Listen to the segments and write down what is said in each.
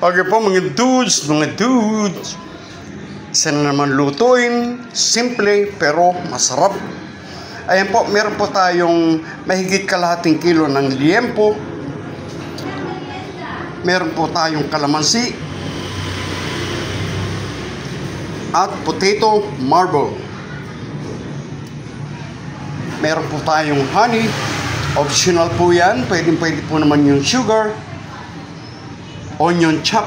Okay po mga dudes. Isa na naman lutuin, simple pero masarap. Ayan po, meron po tayong mahigit kalahating kilo ng liempo. Meron po tayong kalamansi at potato marble. Meron po tayong honey. Optional po yan. Pwede po naman yung sugar. Onion chop.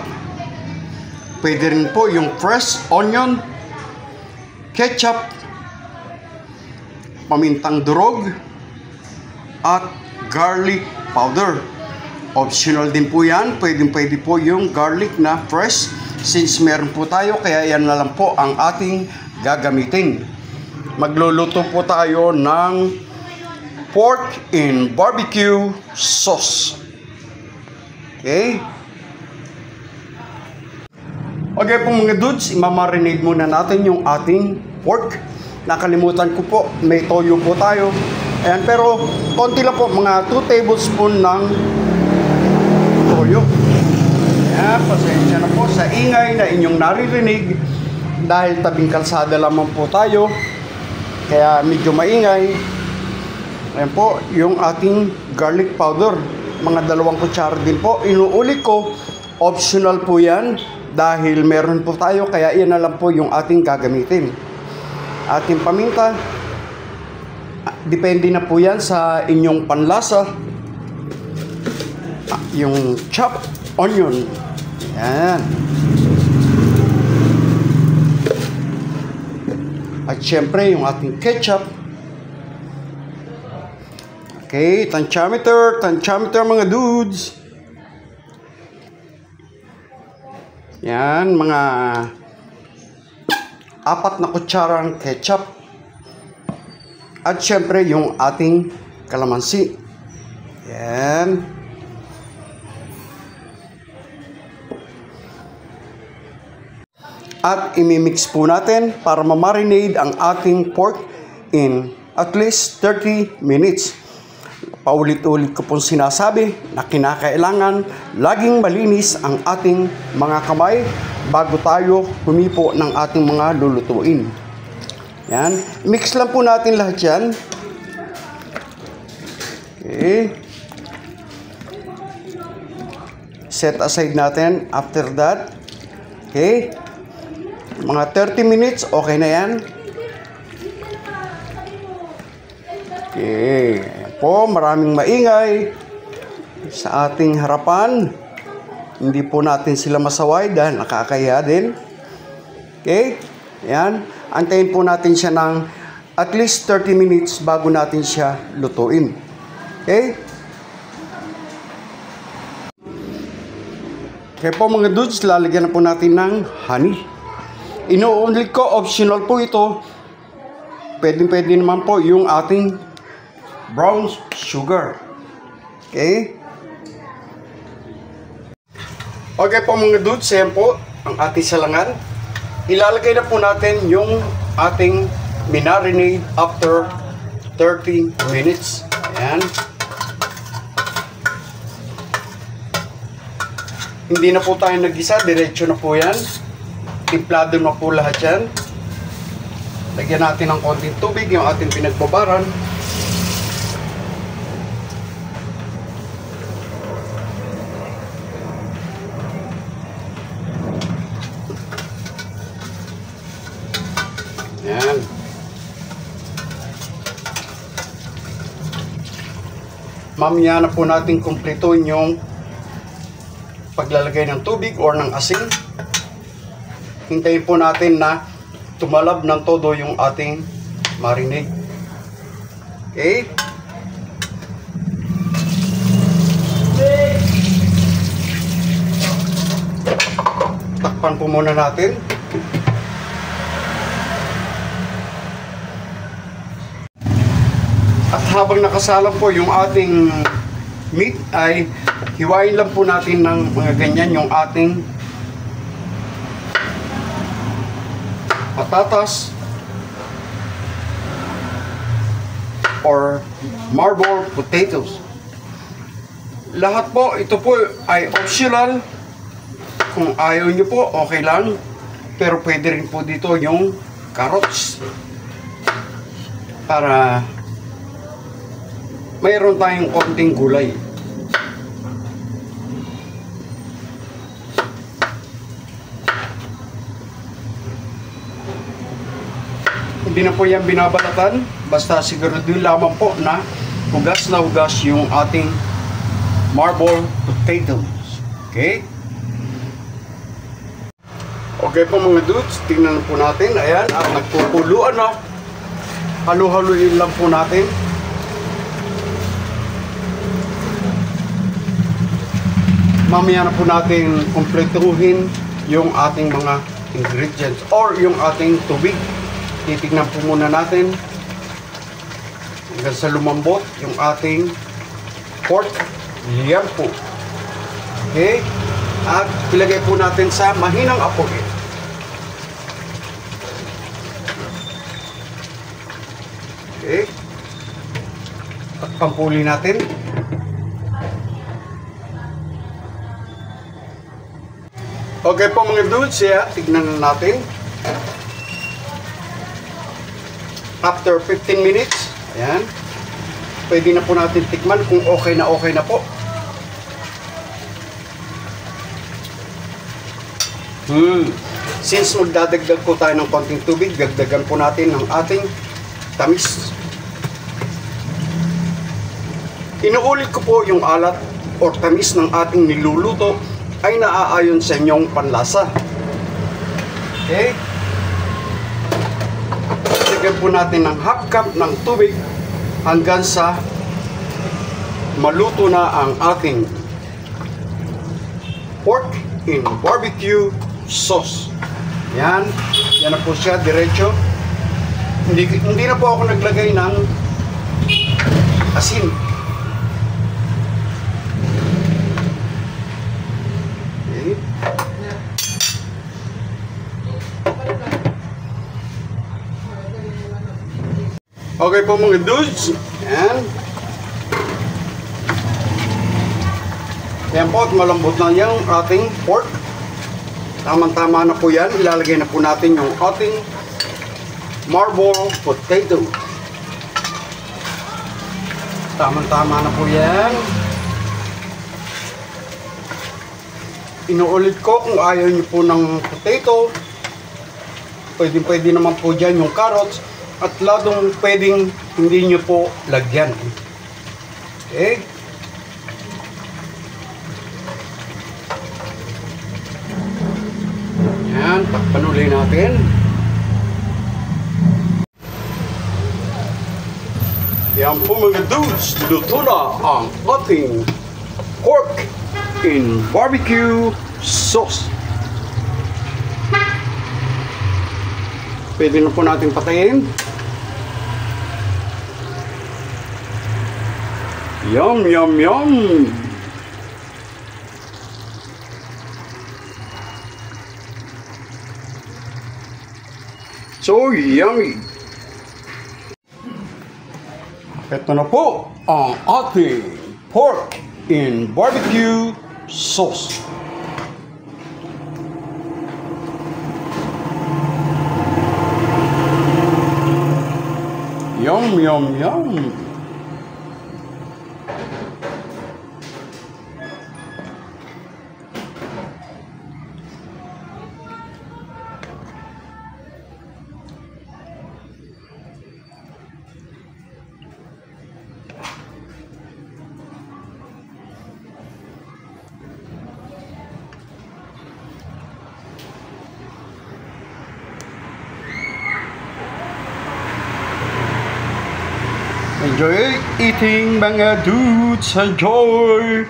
Pwede rin po yung fresh onion, ketchup, pamintang durog, at garlic powder. Optional din po yan. Pwede po yung garlic na fresh. Since meron po tayo, kaya yan na lang po ang ating gagamitin. Magluluto po tayo ng pork in barbecue sauce. Okay? Okay po mga dudes, imamarinate muna natin yung ating pork. Nakalimutan ko po, may toyo po tayo. Ayan, pero konti lang po, mga 2 tablespoon ng toyo. Ayan, pasensya na po sa ingay na inyong naririnig dahil tabing kalsada lamang po tayo. Kaya medyo maingay. Ayan po, yung ating garlic powder. Mga 2 kutsara din po. Inuulit ko, optional po yan. Dahil meron po tayo, kaya yan na lang po yung ating gagamitin. Ating paminta, depende na po yan sa inyong panlasa. Yung chopped onion. Yan. At syempre, yung ating ketchup. Okay, tantiameter mga dudes. Yan, mga 4 na kutsarang ketchup. At syempre, yung ating kalamansi. Yan. At imimix po natin para ma-marinate ang ating pork in at least 30 minutes. Paulit-ulit ko pong sinasabi na kinakailangan laging malinis ang ating mga kamay bago tayo humipo ng ating mga lulutuin. Yan. Mix lang po natin lahat yan. Okay. Set aside natin after that. Okay. Mga 30 minutes, okay na yan. Okay. Po, maraming maingay sa ating harapan. Hindi po natin sila masaway dahil nakakaya din. Okay? Yan. Antayin po natin siya ng at least 30 minutes bago natin siya lutuin. Okay? Okay po mga dudes, lalagyan na po natin ng honey. Ino-only ko, optional po ito. Pwede naman po yung ating brown sugar. Okay? Okay po mga dudes, yan po ang ating salangan. Ilalagay na po natin yung ating minarinade after 30 minutes. Ayan. Hindi na po tayo nag-isa, diretso na po yan. Timplado na po lahat yan. Lagyan natin ng konting tubig yung ating pinagbabaran. Yan. Mamaya na po natin kumpletuhin yung paglalagay ng tubig or ng asin. Hintayin po natin na tumalab ng todo yung ating marinade. Okay? Takpan po muna natin. At habang nakasalang po yung ating meat ay hiwain lang po natin ng mga ganyan yung ating patatas or marble potatoes. Lahat po, ito po ay optional. Kung ayaw nyo po, okay lang. Pero pwede rin po dito yung carrots. Para mayroon tayong konting gulay. Hindi na po yan binabalatan. Basta siguraduhin lamang po na hugas na hugas yung ating marble potatoes. Okay? Okay po mga dudes, tingnan po natin. Ayan, nagpupuluan na. Halu-haluin lang po natin. Mamaya na po natin kumpletuhin yung ating mga ingredients or yung ating tubig. Titignan po muna natin hanggang sa lumambot yung ating pork. Yan po. Okay? At ilagay po natin sa mahinang apoy. Okay? At pampuli natin. Okay po mga dudes, tignan na natin. After 15 minutes, ayan, pwede na po natin tikman kung okay na po. Since magdadagdag po tayo ng konting tubig, dagdagan po natin ng ating tamis. Inuulit ko po yung alat or tamis ng ating niluluto ay naaayon sa inyong panlasa. Okay? Lagyan po natin ng half cup ng tubig hanggang sa maluto na ang ating pork in barbecue sauce. Yan. Yan na po siya, diretso. Hindi na po ako naglagay ng asin. Okay. Okay po mga dudes. Yan. Yan po at malambot na yung ating pork. Tamang-tama na po yan. Ilalagay na po natin yung ating marble potato. Tamang-tama na po yan. Inuulit ko kung ayaw nyo po ng potato, pwede naman po dyan yung carrots. At ladong pwedeng hindi nyo po lagyan. Okay? Yan, takpan ulit natin. Yan po mga dudes, luto na ang ating pork in barbecue sauce. Pwede na po natin patayin. Yum, yum, yum! So yummy! Ito na po ang ating pork in barbecue sauce. Yum, yum, yum! Enjoy eating mga dudes, enjoy!